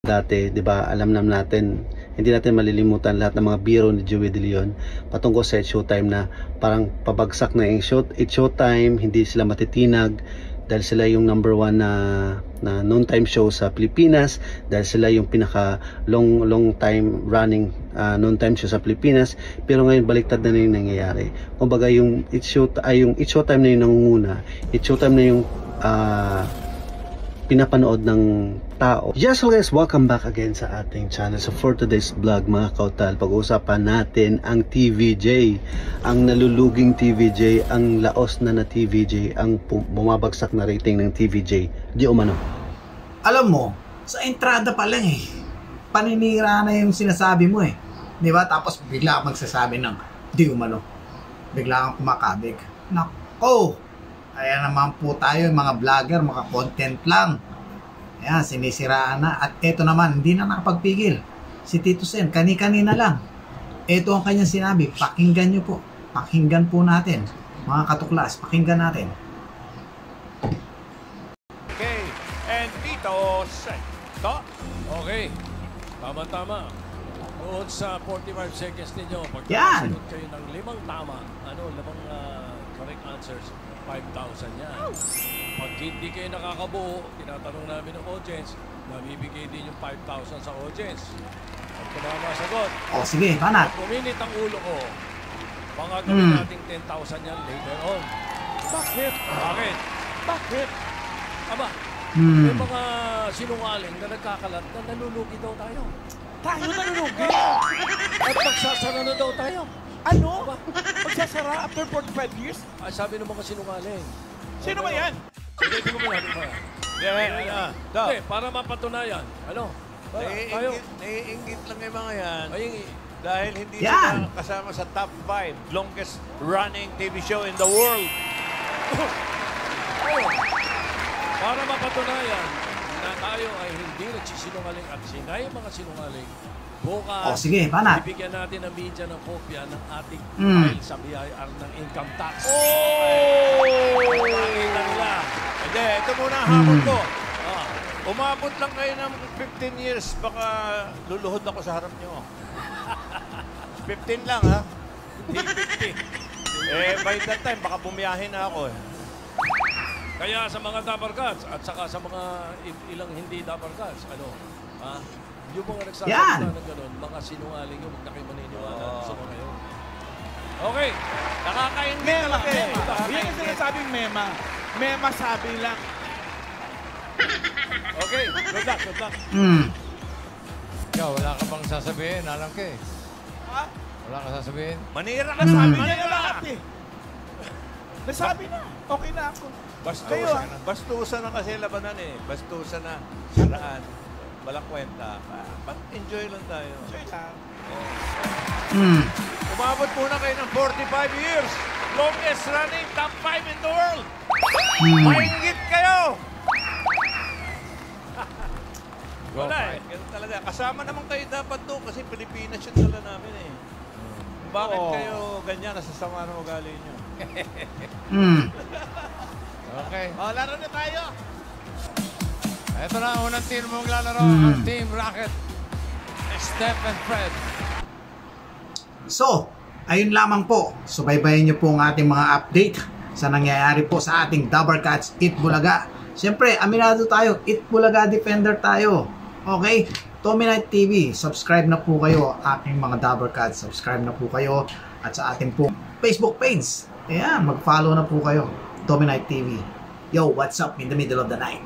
dati, 'di ba? Alam natin, hindi natin malilimutan lahat ng mga biro ni Joey De Leon patungkol sa Showtime na parang pabagsak na yung Showtime, hindi sila matitinag dahil sila yung number 1 na noontime show sa Pilipinas, dahil sila yung pinaka long time running noontime show sa Pilipinas. Pero ngayon baliktad na yung nangyayari. Kumbaga yung Showtime na yung nangunguna, Showtime na yung pinapanood ng tao. Yes, so guys, welcome back again sa ating channel. So for today's vlog mga kautal, pag-uusapan natin ang TVJ, ang naluluging TVJ, ang laos na TVJ, ang bumabagsak na rating ng TVJ. Di umano. Alam mo, sa entrada pa lang paninira na yung sinasabi mo Di ba? Tapos bigla kang magsasabi ng di umano. Bigla kang kumakabig. Nako! Ayan naman po tayo, mga vlogger, mga content lang. Ayan, sinisiraan na. At eto naman, hindi na nakapagpigil. Si Tito Sen, kani-kanina lang. Eto ang kanyang sinabi, pakinggan nyo po. Pakinggan po natin. Mga katuklas, pakinggan natin. Okay, and Tito Sen. Okay, tama-tama. Noon sa 45 seconds ninyo, pag yan! nakasunod kayo ng 5 tama, 5 correct answers, 5,000 yan. Pag hindi kayo nakakabuo, tinatanong namin ng audience, namibigay din yung 5,000 sa audience. Pag tumama sagot, O sige, panat. puminit ang ulo ko, baka gawin natin 10,000 yan later on. Bakit? Bakit? Bakit? Aba, may mga sinungaling na nagkakalat na nalulugi daw tayo. Tayo nalulugi? At magsasara na daw tayo. Ano? Magsasara after 45 years? Ay, sabi ng mga sinungaling. Sino ba yan? Hindi ko malabi ba? Hindi, para mapatunayan. Ano? Tayo. Naiingit lang yung mga yan. Ay, Dahil hindi yan! sila kasama sa top 5 longest running TV show in the world. para mapatunayan na tayo ay hindi nagsisinungaling at sila yung mga sinungaling. Bukas, O sige, panat. bibigyan natin ng media ng kopya ng ating file sa BIR ng income tax. Pakita nila. Hindi, ito muna ang hamon ko. Umabot lang kayo ng 15 years, baka luluhod ako sa harap nyo. 15 lang, ha? Hindi 50. By that time, baka bumiyahin na ako, Kaya sa mga Dapper Cats at saka sa mga ilang hindi Dapper Cats, yung mga nagsasalita ng gano'n, mga sinungaling yung huwag na kayo maniniwala. Gusto mo kayo. Okay. Nakakaingit Mema, talaga mema. Yan ang sinasabing mema. Mema sabi lang. Okay. Good luck, good luck. Ikaw, wala ka bang sasabihin? Alam ka eh. Ha? Wala ka sasabihin? Manira ka, Sabi sabi niya niya na lahat Nasabi na. Okay na ako. Bastusan na kasi labanan Bastusan na. Siraan. Walang kwenta. Enjoy lang tayo. Enjoy lang. Umabot muna kayo ng 45 years. Longest running top 5 in the world. Maingit kayo. Wala ganun talaga. Kasama naman kayo dapat doon kasi Pilipinas yung dala namin Bakit kayo ganyan? Nasasama ng ugali nyo. Okay. Laro na tayo. Ito na, unang team mong lalaro. Ang Team Rocket. Steph and Fred. So, ayun lamang po. Subaybayan nyo po ang ating mga update sa nangyayari po sa ating Dapper Cats Itbulaga. Siyempre, aminado tayo. Itbulaga Defender tayo. Okay? Tommy Knight TV. Subscribe na po kayo. Aking mga Dapper Cats. Subscribe na po kayo. At sa ating po Facebook page. Ayan, mag-follow na po kayo. Tommy Knight TV. Yo, what's up in the middle of the night?